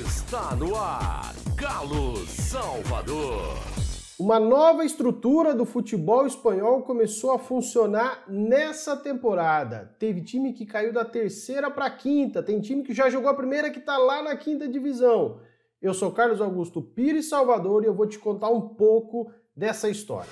Está no ar, Galo Salvador. Uma nova estrutura do futebol espanhol começou a funcionar nessa temporada. Teve time que caiu da terceira para a quinta, tem time que já jogou a primeira que está lá na quinta divisão. Eu sou Carlos Augusto Pires Salvador e eu vou te contar um pouco dessa história.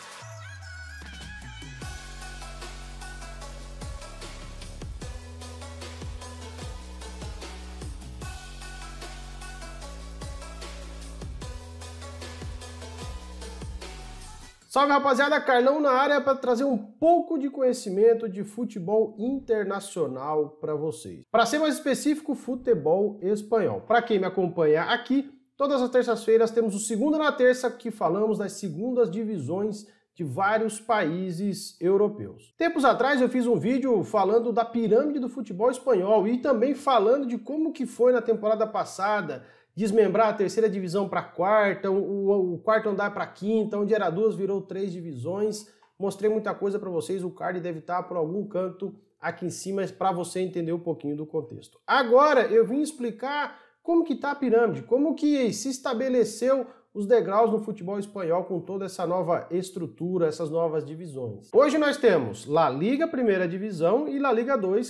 Salve rapaziada, Carlão na área para trazer um pouco de conhecimento de futebol internacional para vocês. Para ser mais específico, futebol espanhol. Para quem me acompanha aqui, todas as terças-feiras temos o Segunda na Terça que falamos das segundas divisões de vários países europeus. Tempos atrás eu fiz um vídeo falando da pirâmide do futebol espanhol e também falando de como que foi na temporada passada, desmembrar a terceira divisão para a quarta, o quarto andar para a quinta, onde era duas virou 3 divisões. Mostrei muita coisa para vocês, o card deve estar por algum canto aqui em cima para você entender um pouquinho do contexto. Agora eu vim explicar como que está a pirâmide, como que se estabeleceu os degraus no futebol espanhol com toda essa nova estrutura, essas novas divisões. Hoje nós temos La Liga Primeira Divisão e La Liga 2,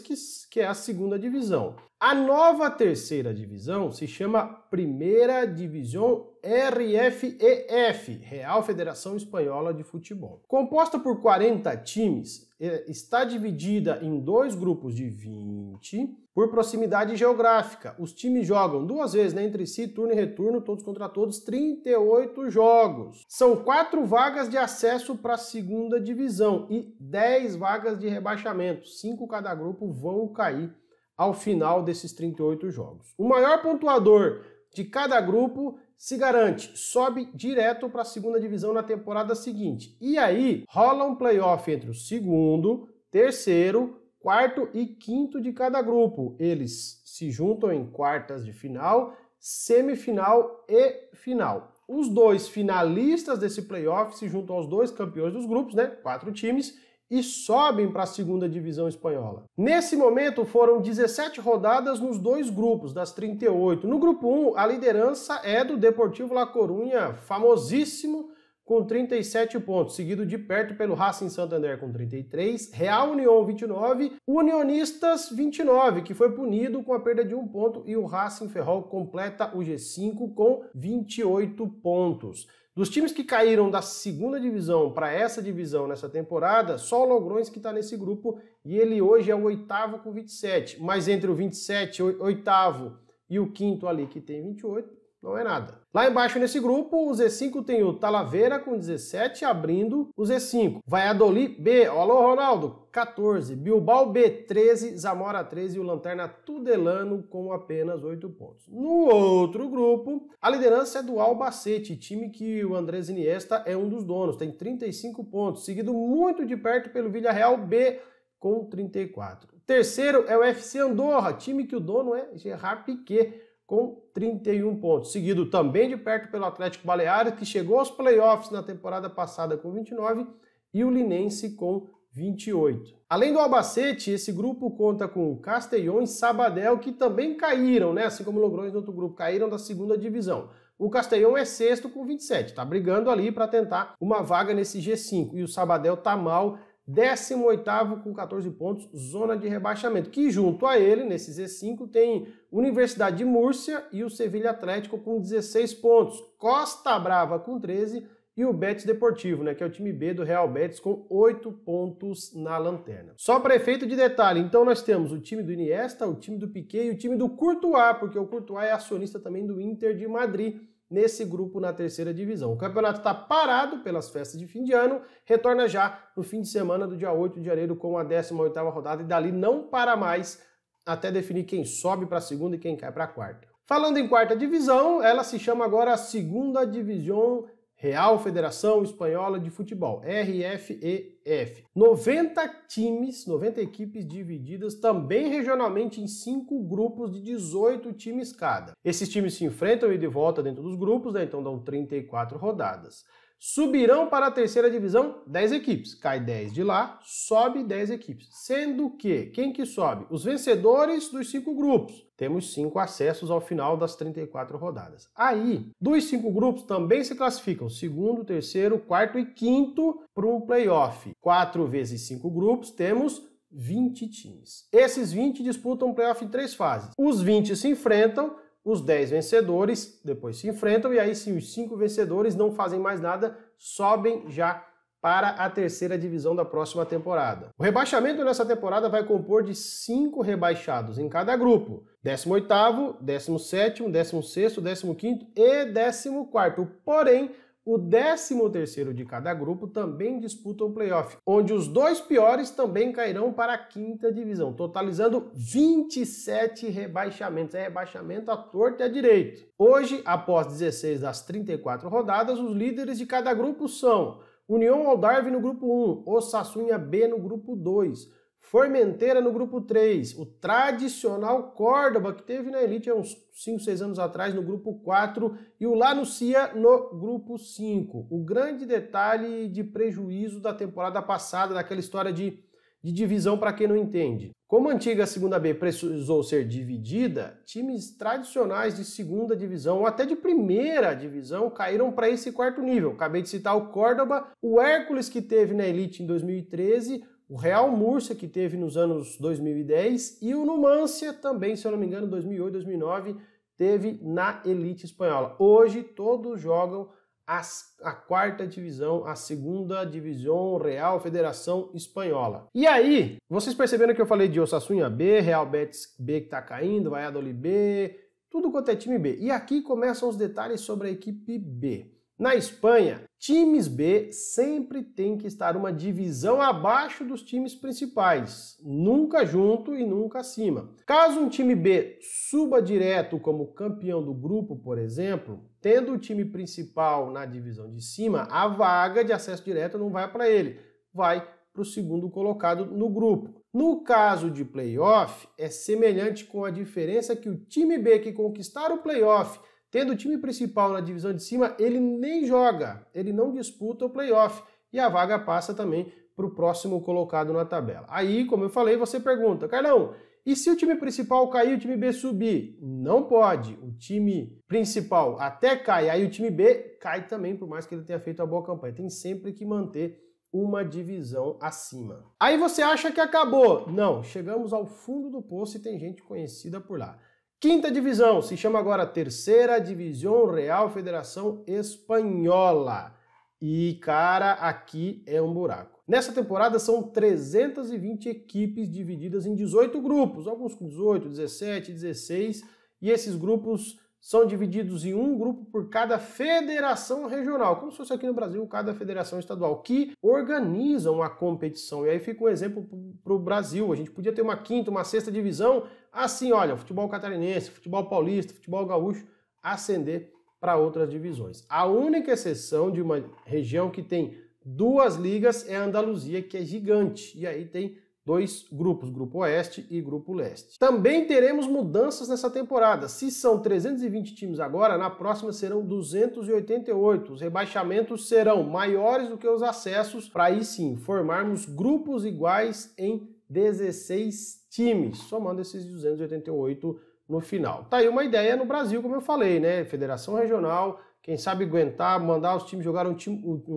que é a segunda divisão. A nova terceira divisão se chama Primeira Divisão RFEF, Real Federação Espanhola de Futebol. Composta por 40 times, está dividida em 2 grupos de 20 por proximidade geográfica. Os times jogam 2 vezes, né, entre si, turno e retorno, todos contra todos, 38 jogos. São 4 vagas de acesso para a segunda divisão e 10 vagas de rebaixamento. 5 cada grupo vão cair ao final desses 38 jogos. O maior pontuador de cada grupo se garante, sobe direto para a segunda divisão na temporada seguinte. E aí rola um playoff entre o segundo, terceiro, quarto e quinto de cada grupo. Eles se juntam em quartas de final, semifinal e final. Os 2 finalistas desse playoff se juntam aos 2 campeões dos grupos, né? 4 times, e sobem para a segunda divisão espanhola. Nesse momento foram 17 rodadas nos 2 grupos, das 38. No grupo 1, a liderança é do Deportivo La Coruña, famosíssimo, com 37 pontos, seguido de perto pelo Racing Santander com 33, Real Unión 29, Unionistas 29, que foi punido com a perda de 1 ponto, e o Racing Ferrol completa o G5 com 28 pontos. Dos times que caíram da segunda divisão para essa divisão nessa temporada, só o Logrões que está nesse grupo e ele hoje é o 8º com 27. Mas entre o 27, 8º e o 5º ali que tem 28, não é nada. Lá embaixo nesse grupo, o Z5 tem o Talavera com 17, abrindo o Z5. Valladolid B, alô Ronaldo, 14. Bilbao B, 13. Zamora 13 e o Lanterna Tudelano com apenas 8 pontos. No outro grupo, a liderança é do Albacete, time que o Andrés Iniesta é um dos donos, tem 35 pontos, seguido muito de perto pelo Villarreal B com 34. O terceiro é o FC Andorra, time que o dono é Gerard Piqué, com 31 pontos, seguido também de perto pelo Atlético Baleares, que chegou aos playoffs na temporada passada com 29, e o Linense com 28. Além do Albacete, esse grupo conta com o Castellón e Sabadell, que também caíram, né? Assim como o Logrões no outro grupo, caíram da segunda divisão. O Castellón é 6º com 27, tá brigando ali para tentar uma vaga nesse G5, e o Sabadell tá mal, 18º com 14 pontos, zona de rebaixamento, que junto a ele, nesse Z5, tem Universidade de Múrcia e o Sevilha Atlético com 16 pontos, Costa Brava com 13 e o Betis Deportivo, né, que é o time B do Real Betis com 8 pontos na lanterna. Só para efeito de detalhe, então nós temos o time do Iniesta, o time do Piqué e o time do Courtois, porque o Courtois é acionista também do Inter de Madrid, nesse grupo na terceira divisão. O campeonato está parado pelas festas de fim de ano, retorna já no fim de semana do dia 8 de janeiro com a 18ª rodada e dali não para mais até definir quem sobe para a segunda e quem cai para a quarta. Falando em quarta divisão, ela se chama agora a Segunda Divisão Real Federação Espanhola de Futebol, RFEF. 90 times, 90 equipes divididas também regionalmente em 5 grupos de 18 times cada. Esses times se enfrentam e de volta dentro dos grupos, né? Então dão 34 rodadas. Subirão para a terceira divisão 10 equipes. Cai 10 de lá, sobe 10 equipes. Sendo que, quem que sobe? Os vencedores dos 5 grupos. Temos 5 acessos ao final das 34 rodadas. Aí, dos 5 grupos também se classificam segundo, terceiro, quarto e quinto para um playoff. 4 vezes 5 grupos, temos 20 times. Esses 20 disputam um playoff em 3 fases. Os 20 se enfrentam, os 10 vencedores depois se enfrentam e aí sim os 5 vencedores não fazem mais nada, sobem já para a terceira divisão da próxima temporada. O rebaixamento nessa temporada vai compor de 5 rebaixados em cada grupo. 18º, 17º, 16º, 15º e 14º. Porém, o 13º de cada grupo também disputa o playoff, onde os 2 piores também cairão para a 5ª divisão, totalizando 27 rebaixamentos. É rebaixamento à torta e à direito. Hoje, após 16 das 34 rodadas, os líderes de cada grupo são União Algarve no grupo 1, Osasuna B no grupo 2, Formentera no grupo 3, o tradicional Córdoba, que teve na elite há uns 5, 6 anos atrás, no grupo 4, e o La Nucia no grupo 5. O grande detalhe de prejuízo da temporada passada, daquela história de divisão para quem não entende. Como a antiga segunda B precisou ser dividida, times tradicionais de segunda divisão ou até de primeira divisão caíram para esse quarto nível. Acabei de citar o Córdoba, o Hércules que teve na elite em 2013, o Real Múrcia, que teve nos anos 2010, e o Numancia, também, se eu não me engano, 2008, 2009, teve na elite espanhola. Hoje, todos jogam a quarta divisão, a segunda divisão Real Federação Espanhola. E aí, vocês perceberam que eu falei de Osasuna B, Real Betis B que tá caindo, Valladolid B, tudo quanto é time B. E aqui começam os detalhes sobre a equipe B. Na Espanha, times B sempre tem que estar uma divisão abaixo dos times principais, nunca junto e nunca acima. Caso um time B suba direto como campeão do grupo, por exemplo, tendo o time principal na divisão de cima, a vaga de acesso direto não vai para ele, vai para o segundo colocado no grupo. No caso de playoff, é semelhante, com a diferença que o time B que conquistar o playoff, tendo o time principal na divisão de cima, ele nem joga, ele não disputa o playoff e a vaga passa também para o próximo colocado na tabela. Aí, como eu falei, você pergunta, Carlão, e se o time principal cair e o time B subir? Não pode. O time principal até cai, aí o time B cai também, por mais que ele tenha feito a boa campanha. Tem sempre que manter uma divisão acima. Aí você acha que acabou? Não, chegamos ao fundo do poço e tem gente conhecida por lá. Quinta divisão, se chama agora Terceira Divisão Real Federação Espanhola. E, cara, aqui é um buraco. Nessa temporada são 320 equipes divididas em 18 grupos, alguns com 18, 17, 16, e esses grupos são divididos em um grupo por cada federação regional, como se fosse aqui no Brasil, cada federação estadual, que organizam a competição. E aí fica um exemplo para o Brasil. A gente podia ter uma quinta, uma sexta divisão, assim, olha, futebol catarinense, futebol paulista, futebol gaúcho, ascender para outras divisões. A única exceção de uma região que tem 2 ligas é a Andaluzia, que é gigante, e aí tem 2 grupos, Grupo Oeste e Grupo Leste. Também teremos mudanças nessa temporada. Se são 320 times agora, na próxima serão 288. Os rebaixamentos serão maiores do que os acessos, para aí sim formarmos grupos iguais em 16 times, somando esses 288 no final. Tá aí uma ideia no Brasil, como eu falei, né? Federação regional, quem sabe aguentar, mandar os times jogar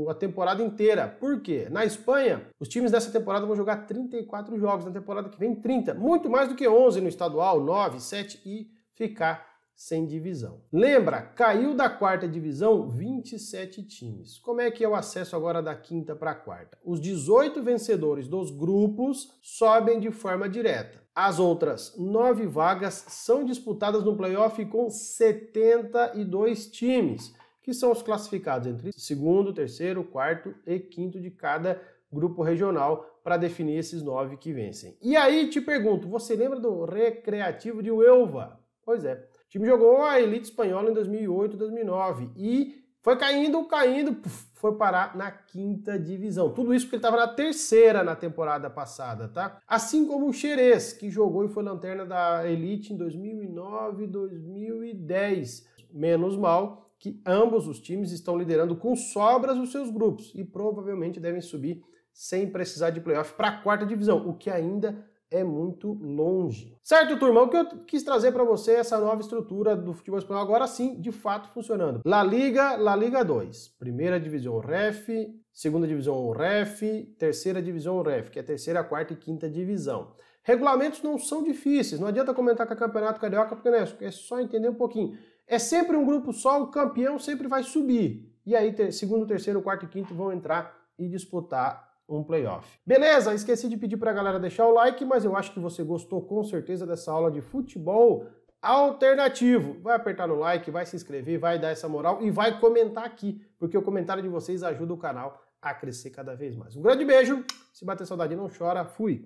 a temporada inteira. Por quê? Na Espanha, os times dessa temporada vão jogar 34 jogos, na temporada que vem 30. Muito mais do que 11 no estadual, 9, 7 e ficar sem divisão. Lembra, caiu da quarta divisão 27 times. Como é que é o acesso agora da quinta para a quarta? Os 18 vencedores dos grupos sobem de forma direta. As outras 9 vagas são disputadas no playoff com 72 times, que são os classificados entre segundo, terceiro, quarto e quinto de cada grupo regional para definir esses 9 que vencem. E aí te pergunto, você lembra do Recreativo de Huelva? Pois é, o time jogou a elite espanhola em 2008, 2009 e foi caindo, foi parar na quinta divisão. Tudo isso porque ele estava na terceira na temporada passada, tá? Assim como o Xerez, que jogou e foi lanterna da elite em 2009, 2010. Menos mal que ambos os times estão liderando com sobras os seus grupos e provavelmente devem subir sem precisar de playoff para a quarta divisão, o que ainda é muito longe. Certo, turma? O que eu quis trazer para você é essa nova estrutura do futebol espanhol, agora sim, de fato, funcionando. La Liga 2, primeira divisão REF, segunda divisão REF, terceira divisão REF, que é a terceira, quarta e quinta divisão. Regulamentos não são difíceis, não adianta comentar com o Campeonato Carioca, porque é só entender um pouquinho. É sempre um grupo só, o campeão sempre vai subir. E aí, segundo, terceiro, quarto e quinto vão entrar e disputar um playoff. Beleza? Esqueci de pedir pra galera deixar o like, mas eu acho que você gostou com certeza dessa aula de futebol alternativo. Vai apertar no like, vai se inscrever, vai dar essa moral e vai comentar aqui, porque o comentário de vocês ajuda o canal a crescer cada vez mais. Um grande beijo, se bater saudade não chora, fui!